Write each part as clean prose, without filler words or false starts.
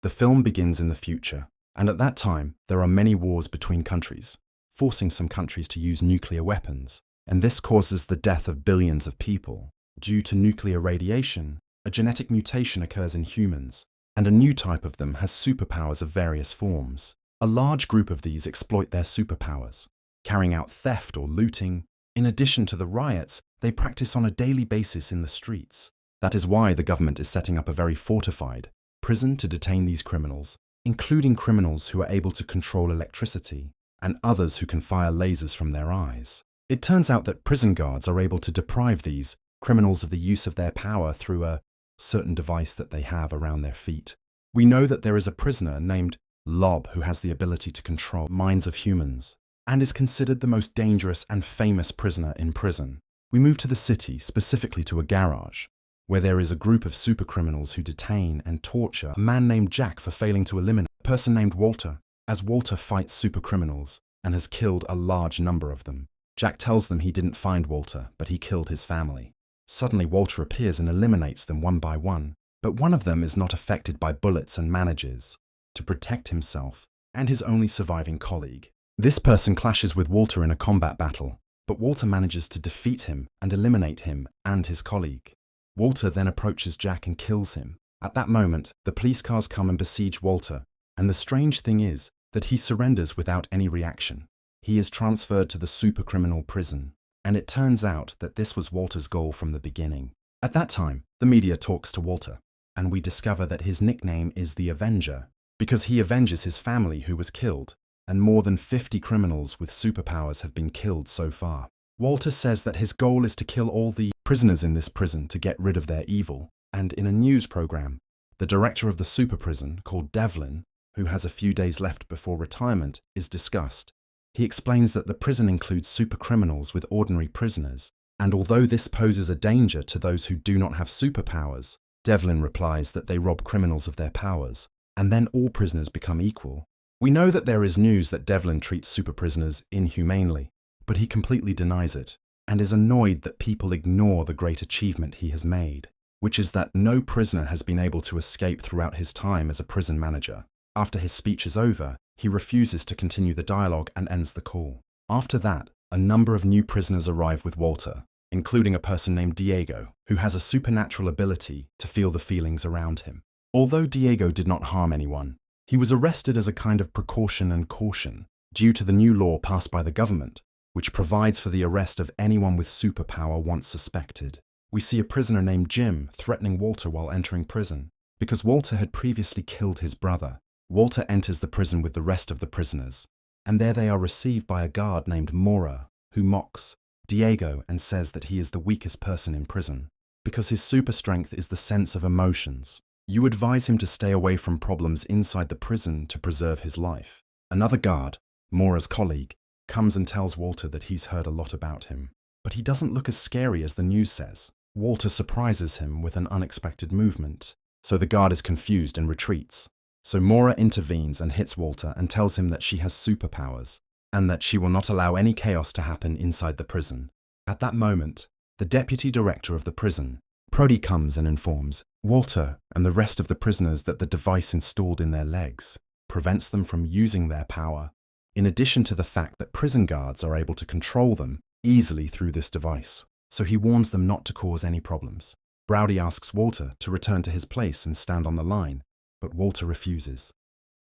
The film begins in the future, and at that time, there are many wars between countries, forcing some countries to use nuclear weapons, and this causes the death of billions of people. Due to nuclear radiation, a genetic mutation occurs in humans, and a new type of them has superpowers of various forms. A large group of these exploit their superpowers, carrying out theft or looting. In addition to the riots, they practice on a daily basis in the streets. That is why the government is setting up a very fortified prison to detain these criminals, including criminals who are able to control electricity and others who can fire lasers from their eyes. It turns out that prison guards are able to deprive these criminals of the use of their power through a certain device that they have around their feet. We know that there is a prisoner named Lob who has the ability to control minds of humans and is considered the most dangerous and famous prisoner in prison. We move to the city, specifically to a garage, where there is a group of supercriminals who detain and torture a man named Jack for failing to eliminate a person named Walter, as Walter fights supercriminals and has killed a large number of them. Jack tells them he didn't find Walter, but he killed his family. Suddenly Walter appears and eliminates them one by one, but one of them is not affected by bullets and manages to protect himself and his only surviving colleague. This person clashes with Walter in a combat battle, but Walter manages to defeat him and eliminate him and his colleague. Walter then approaches Jack and kills him. At that moment, the police cars come and besiege Walter, and the strange thing is that he surrenders without any reaction. He is transferred to the supercriminal prison, and it turns out that this was Walter's goal from the beginning. At that time, the media talks to Walter, and we discover that his nickname is the Avenger, because he avenges his family who was killed, and more than 50 criminals with superpowers have been killed so far. Walter says that his goal is to kill all the prisoners in this prison to get rid of their evil, and in a news program, the director of the super prison, called Devlin, who has a few days left before retirement, is discussed. He explains that the prison includes supercriminals with ordinary prisoners, and although this poses a danger to those who do not have superpowers, Devlin replies that they rob criminals of their powers, and then all prisoners become equal. We know that there is news that Devlin treats super prisoners inhumanely, but he completely denies it, and is annoyed that people ignore the great achievement he has made, which is that no prisoner has been able to escape throughout his time as a prison manager. After his speech is over, he refuses to continue the dialogue and ends the call. After that, a number of new prisoners arrive with Walter, including a person named Diego, who has a supernatural ability to feel the feelings around him. Although Diego did not harm anyone, he was arrested as a kind of precaution and caution due to the new law passed by the government, which provides for the arrest of anyone with superpower once suspected. We see a prisoner named Jim threatening Walter while entering prison, because Walter had previously killed his brother. Walter enters the prison with the rest of the prisoners, and there they are received by a guard named Mora, who mocks Diego and says that he is the weakest person in prison, because his super strength is the sense of emotions. You advise him to stay away from problems inside the prison to preserve his life. Another guard, Mora's colleague, comes and tells Walter that he's heard a lot about him, but he doesn't look as scary as the news says. Walter surprises him with an unexpected movement, so the guard is confused and retreats. So Mora intervenes and hits Walter and tells him that she has superpowers, and that she will not allow any chaos to happen inside the prison. At that moment, the deputy director of the prison, Prodi, comes and informs Walter and the rest of the prisoners that the device installed in their legs prevents them from using their power, in addition to the fact that prison guards are able to control them easily through this device. So he warns them not to cause any problems. Browdy asks Walter to return to his place and stand on the line, but Walter refuses.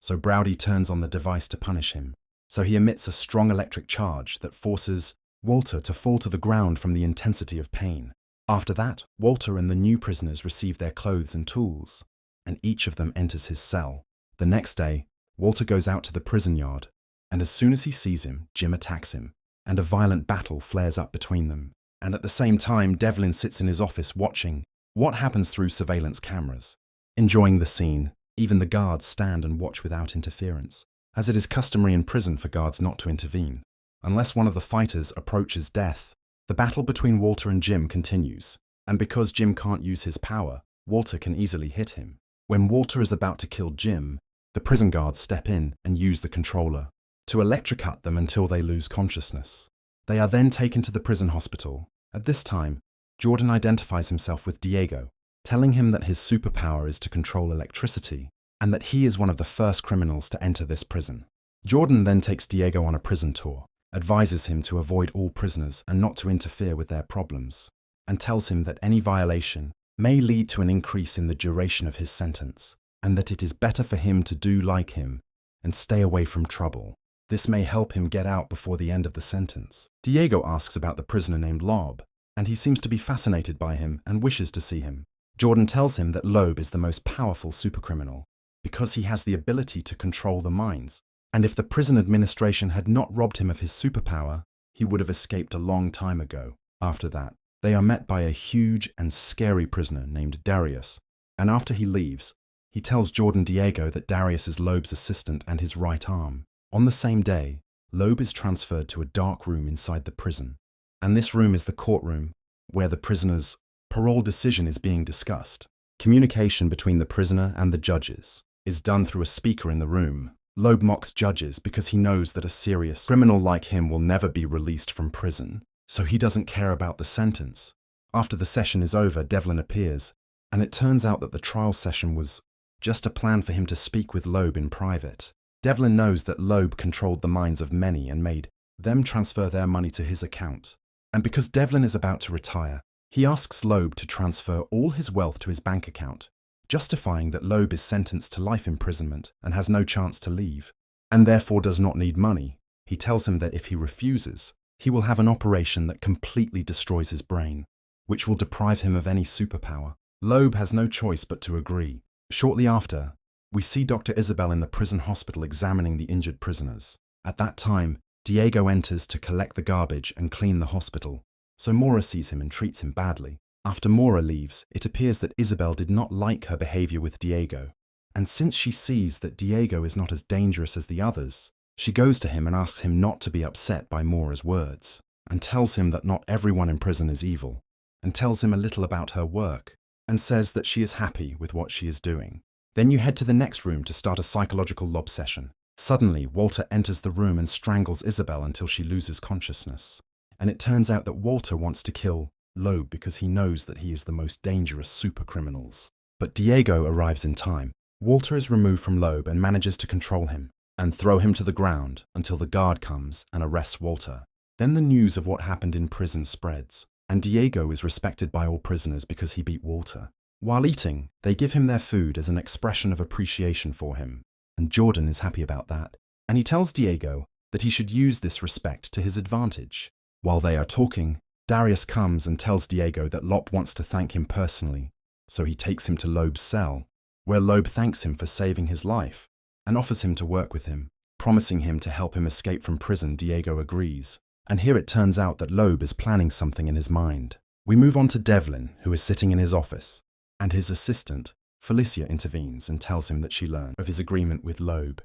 So Browdy turns on the device to punish him. So he emits a strong electric charge that forces Walter to fall to the ground from the intensity of pain. After that, Walter and the new prisoners receive their clothes and tools, and each of them enters his cell. The next day, Walter goes out to the prison yard, and as soon as he sees him, Jim attacks him, and a violent battle flares up between them. And at the same time, Devlin sits in his office watching what happens through surveillance cameras. Enjoying the scene, even the guards stand and watch without interference, as it is customary in prison for guards not to intervene. Unless one of the fighters approaches death, the battle between Walter and Jim continues, and because Jim can't use his power, Walter can easily hit him. When Walter is about to kill Jim, the prison guards step in and use the controller to electrocute them until they lose consciousness. They are then taken to the prison hospital. At this time, Jordan identifies himself with Diego, telling him that his superpower is to control electricity, and that he is one of the first criminals to enter this prison. Jordan then takes Diego on a prison tour, advises him to avoid all prisoners and not to interfere with their problems, and tells him that any violation may lead to an increase in the duration of his sentence, and that it is better for him to do like him and stay away from trouble. This may help him get out before the end of the sentence. Diego asks about the prisoner named Loeb, and he seems to be fascinated by him and wishes to see him. Jordan tells him that Loeb is the most powerful supercriminal because he has the ability to control the minds, and if the prison administration had not robbed him of his superpower, he would have escaped a long time ago. After that, they are met by a huge and scary prisoner named Darius, and after he leaves, he tells Jordan Diego that Darius is Loeb's assistant and his right arm. On the same day, Loeb is transferred to a dark room inside the prison, and this room is the courtroom where the prisoner's parole decision is being discussed. Communication between the prisoner and the judges is done through a speaker in the room. Loeb mocks judges because he knows that a serious criminal like him will never be released from prison, so he doesn't care about the sentence. After the session is over, Devlin appears, and it turns out that the trial session was just a plan for him to speak with Loeb in private. Devlin knows that Loeb controlled the minds of many and made them transfer their money to his account. And because Devlin is about to retire, he asks Loeb to transfer all his wealth to his bank account, justifying that Loeb is sentenced to life imprisonment and has no chance to leave, and therefore does not need money. He tells him that if he refuses, he will have an operation that completely destroys his brain, which will deprive him of any superpower. Loeb has no choice but to agree. Shortly after, we see Dr. Isabel in the prison hospital examining the injured prisoners. At that time, Diego enters to collect the garbage and clean the hospital, so Mora sees him and treats him badly. After Mora leaves, it appears that Isabel did not like her behavior with Diego, and since she sees that Diego is not as dangerous as the others, she goes to him and asks him not to be upset by Mora's words, and tells him that not everyone in prison is evil, and tells him a little about her work, and says that she is happy with what she is doing. Then you head to the next room to start a psychological lob session. Suddenly, Walter enters the room and strangles Isabel until she loses consciousness. And it turns out that Walter wants to kill Loeb because he knows that he is the most dangerous supercriminals. But Diego arrives in time. Walter is removed from Loeb and manages to control him and throw him to the ground until the guard comes and arrests Walter. Then the news of what happened in prison spreads, and Diego is respected by all prisoners because he beat Walter. While eating, they give him their food as an expression of appreciation for him, and Jordan is happy about that, and he tells Diego that he should use this respect to his advantage. While they are talking, Darius comes and tells Diego that Lop wants to thank him personally, so he takes him to Loeb's cell, where Loeb thanks him for saving his life and offers him to work with him, promising him to help him escape from prison. Diego agrees, and here it turns out that Loeb is planning something in his mind. We move on to Devlin, who is sitting in his office, and his assistant, Felicia, intervenes and tells him that she learned of his agreement with Loeb.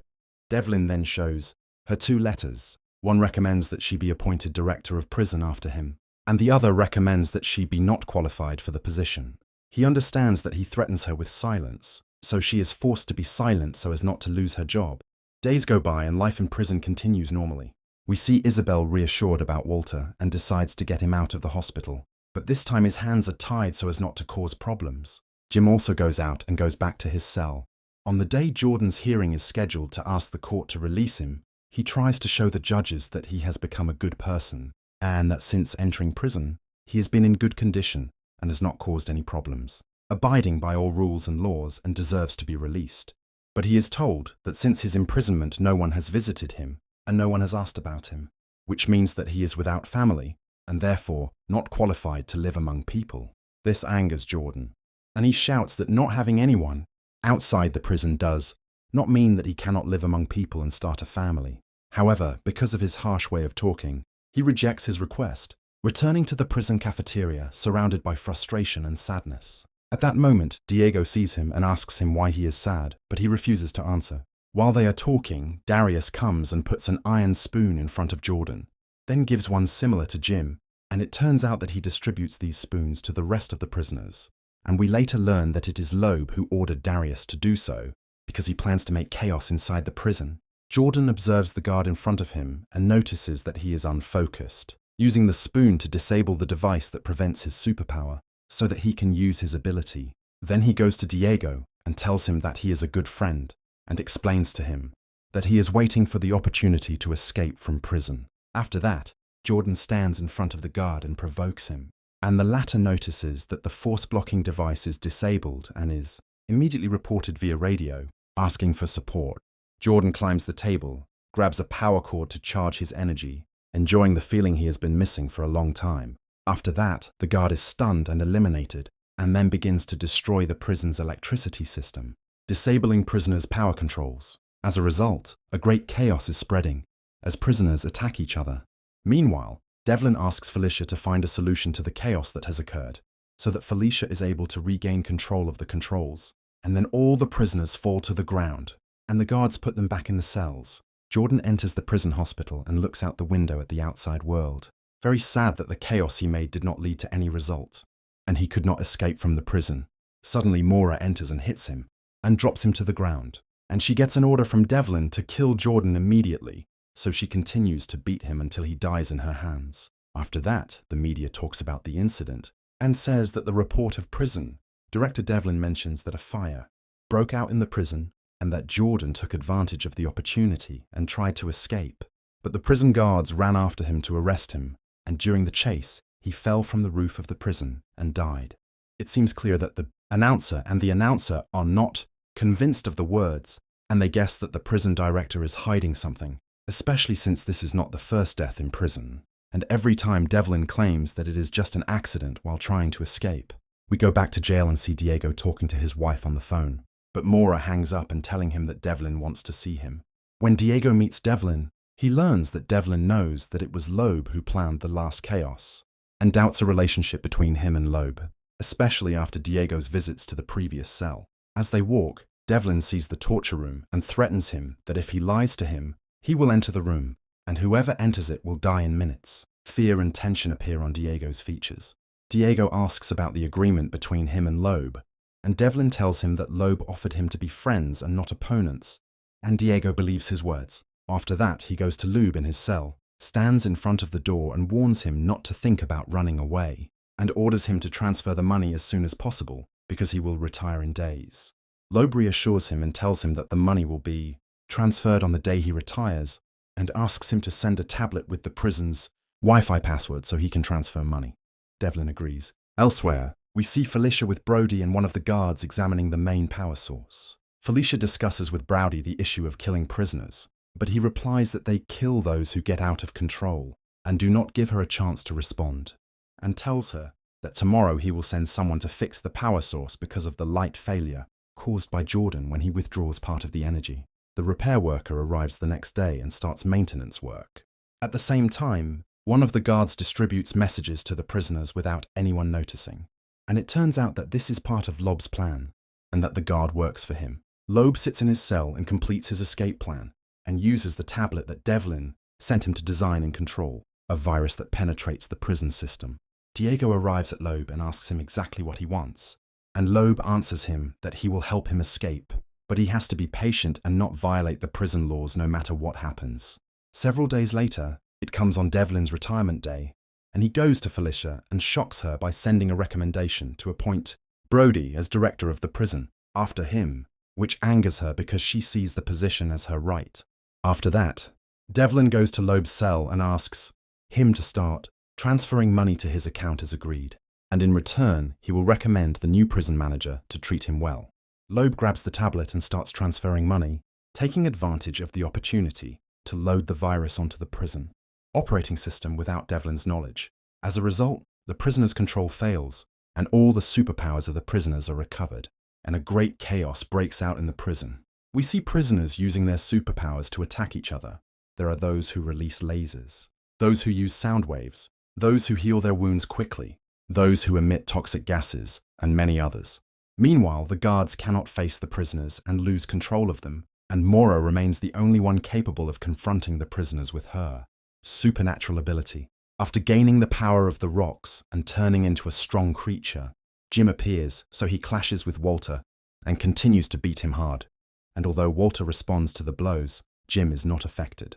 Devlin then shows her 2 letters. One recommends that she be appointed director of prison after him, and the other recommends that she be not qualified for the position. He understands that he threatens her with silence, so she is forced to be silent so as not to lose her job. Days go by and life in prison continues normally. We see Isabel reassured about Walter and decides to get him out of the hospital, but this time his hands are tied so as not to cause problems. Jim also goes out and goes back to his cell. On the day Jordan's hearing is scheduled to ask the court to release him, he tries to show the judges that he has become a good person, and that since entering prison, he has been in good condition and has not caused any problems, abiding by all rules and laws and deserves to be released. But he is told that since his imprisonment no one has visited him and no one has asked about him, which means that he is without family and therefore not qualified to live among people. This angers Jordan, and he shouts that not having anyone outside the prison does not mean that he cannot live among people and start a family. However, because of his harsh way of talking, he rejects his request, returning to the prison cafeteria surrounded by frustration and sadness. At that moment, Diego sees him and asks him why he is sad, but he refuses to answer. While they are talking, Darius comes and puts an iron spoon in front of Jordan, then gives one similar to Jim, and it turns out that he distributes these spoons to the rest of the prisoners. And we later learn that it is Loeb who ordered Darius to do so, because he plans to make chaos inside the prison. Jordan observes the guard in front of him and notices that he is unfocused, using the spoon to disable the device that prevents his superpower, so that he can use his ability. Then he goes to Diego and tells him that he is a good friend and explains to him that he is waiting for the opportunity to escape from prison. After that, Jordan stands in front of the guard and provokes him, and the latter notices that the force-blocking device is disabled and is immediately reported via radio, asking for support. Jordan climbs the table, grabs a power cord to charge his energy, enjoying the feeling he has been missing for a long time. After that, the guard is stunned and eliminated, and then begins to destroy the prison's electricity system, disabling prisoners' power controls. As a result, a great chaos is spreading as prisoners attack each other. Meanwhile, Devlin asks Felicia to find a solution to the chaos that has occurred, so that Felicia is able to regain control of the controls. And then all the prisoners fall to the ground, and the guards put them back in the cells. Jordan enters the prison hospital and looks out the window at the outside world, very sad that the chaos he made did not lead to any result, and he could not escape from the prison. Suddenly Mora enters and hits him, and drops him to the ground, and she gets an order from Devlin to kill Jordan immediately, so she continues to beat him until he dies in her hands. After that, the media talks about the incident, and says that the report of prison. Director Devlin mentions that a fire broke out in the prison, and that Jordan took advantage of the opportunity and tried to escape. But the prison guards ran after him to arrest him, and during the chase, he fell from the roof of the prison and died. It seems clear that the announcer are not convinced of the words, and they guess that the prison director is hiding something, especially since this is not the first death in prison, and every time Devlin claims that it is just an accident while trying to escape. We go back to jail and see Diego talking to his wife on the phone, but Mora hangs up and telling him that Devlin wants to see him. When Diego meets Devlin, he learns that Devlin knows that it was Loeb who planned the last chaos, and doubts a relationship between him and Loeb, especially after Diego's visits to the previous cell. As they walk, Devlin sees the torture room and threatens him that if he lies to him, he will enter the room, and whoever enters it will die in minutes. Fear and tension appear on Diego's features. Diego asks about the agreement between him and Loeb, and Devlin tells him that Loeb offered him to be friends and not opponents, and Diego believes his words. After that, he goes to Loeb in his cell, stands in front of the door and warns him not to think about running away, and orders him to transfer the money as soon as possible, because he will retire in days. Loeb reassures him and tells him that the money will be transferred on the day he retires, and asks him to send a tablet with the prison's Wi-Fi password so he can transfer money. Devlin agrees. Elsewhere, we see Felicia with Brody and one of the guards examining the main power source. Felicia discusses with Brody the issue of killing prisoners, but he replies that they kill those who get out of control and do not give her a chance to respond, and tells her that tomorrow he will send someone to fix the power source because of the light failure caused by Jordan when he withdraws part of the energy. The repair worker arrives the next day and starts maintenance work. At the same time, one of the guards distributes messages to the prisoners without anyone noticing, and it turns out that this is part of Loeb's plan, and that the guard works for him. Loeb sits in his cell and completes his escape plan, and uses the tablet that Devlin sent him to design and control, a virus that penetrates the prison system. Diego arrives at Loeb and asks him exactly what he wants, and Loeb answers him that he will help him escape, but he has to be patient and not violate the prison laws no matter what happens. Several days later, it comes on Devlin's retirement day, and he goes to Felicia and shocks her by sending a recommendation to appoint Brody as director of the prison after him, which angers her because she sees the position as her right. After that, Devlin goes to Loeb's cell and asks him to start transferring money to his account as agreed, and in return, he will recommend the new prison manager to treat him well. Loeb grabs the tablet and starts transferring money, taking advantage of the opportunity to load the virus onto the prison operating system without Devlin's knowledge. As a result, the prisoner's control fails, and all the superpowers of the prisoners are recovered, and a great chaos breaks out in the prison. We see prisoners using their superpowers to attack each other. There are those who release lasers, those who use sound waves, those who heal their wounds quickly, those who emit toxic gases, and many others. Meanwhile, the guards cannot face the prisoners and lose control of them, and Mora remains the only one capable of confronting the prisoners with her supernatural ability. After gaining the power of the rocks and turning into a strong creature, Jim appears, so he clashes with Walter and continues to beat him hard. And although Walter responds to the blows, Jim is not affected.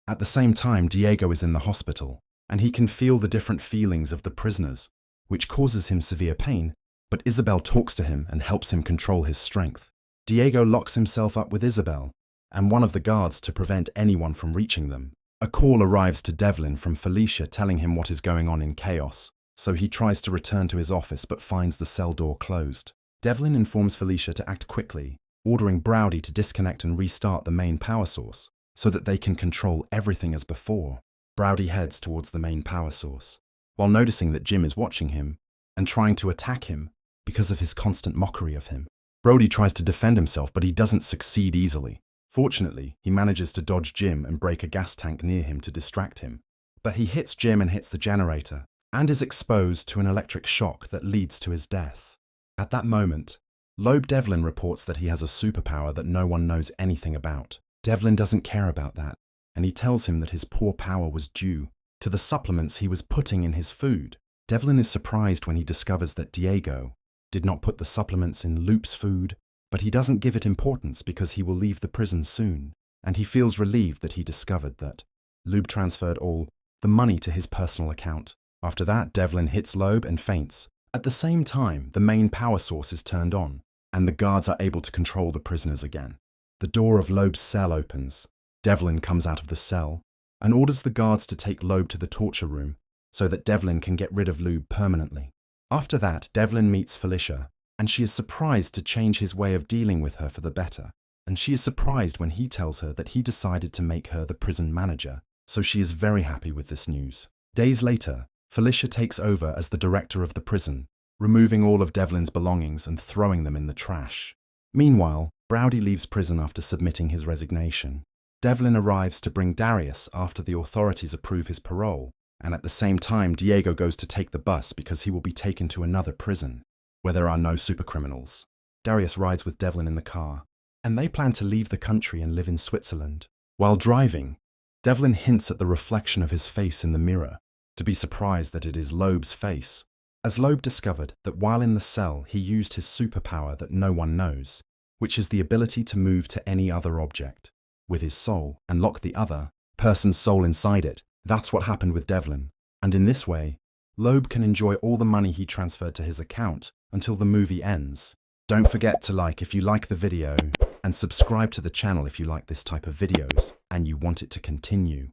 At the same time, Diego is in the hospital, and he can feel the different feelings of the prisoners, which causes him severe pain, but Isabel talks to him and helps him control his strength. Diego locks himself up with Isabel and one of the guards to prevent anyone from reaching them. A call arrives to Devlin from Felicia telling him what is going on in Chaos, so he tries to return to his office but finds the cell door closed. Devlin informs Felicia to act quickly, ordering Browdy to disconnect and restart the main power source so that they can control everything as before. Browdy heads towards the main power source, while noticing that Jim is watching him and trying to attack him because of his constant mockery of him. Brody tries to defend himself, but he doesn't succeed easily. Fortunately, he manages to dodge Jim and break a gas tank near him to distract him. But he hits Jim and hits the generator, and is exposed to an electric shock that leads to his death. At that moment, Loeb Devlin reports that he has a superpower that no one knows anything about. Devlin doesn't care about that, and he tells him that his poor power was due to the supplements he was putting in his food. Devlin is surprised when he discovers that Diego did not put the supplements in Loop's food, but he doesn't give it importance because he will leave the prison soon, and he feels relieved that he discovered that Loeb transferred all the money to his personal account. After that, Devlin hits Loeb and faints. At the same time, the main power source is turned on, and the guards are able to control the prisoners again. The door of Loeb's cell opens. Devlin comes out of the cell and orders the guards to take Loeb to the torture room so that Devlin can get rid of Loeb permanently. After that, Devlin meets Felicia, and she is surprised to change his way of dealing with her for the better. And she is surprised when he tells her that he decided to make her the prison manager, so she is very happy with this news. Days later, Felicia takes over as the director of the prison, removing all of Devlin's belongings and throwing them in the trash. Meanwhile, Browdy leaves prison after submitting his resignation. Devlin arrives to bring Darius after the authorities approve his parole, and at the same time Diego goes to take the bus because he will be taken to another prison, where there are no supercriminals. Darius rides with Devlin in the car, and they plan to leave the country and live in Switzerland. While driving, Devlin hints at the reflection of his face in the mirror, to be surprised that it is Loeb's face, as Loeb discovered that while in the cell he used his superpower that no one knows, which is the ability to move to any other object with his soul and lock the other person's soul inside it. That's what happened with Devlin, and in this way, Loeb can enjoy all the money he transferred to his account until the movie ends. Don't forget to like if you like the video, and subscribe to the channel if you like this type of videos and you want it to continue.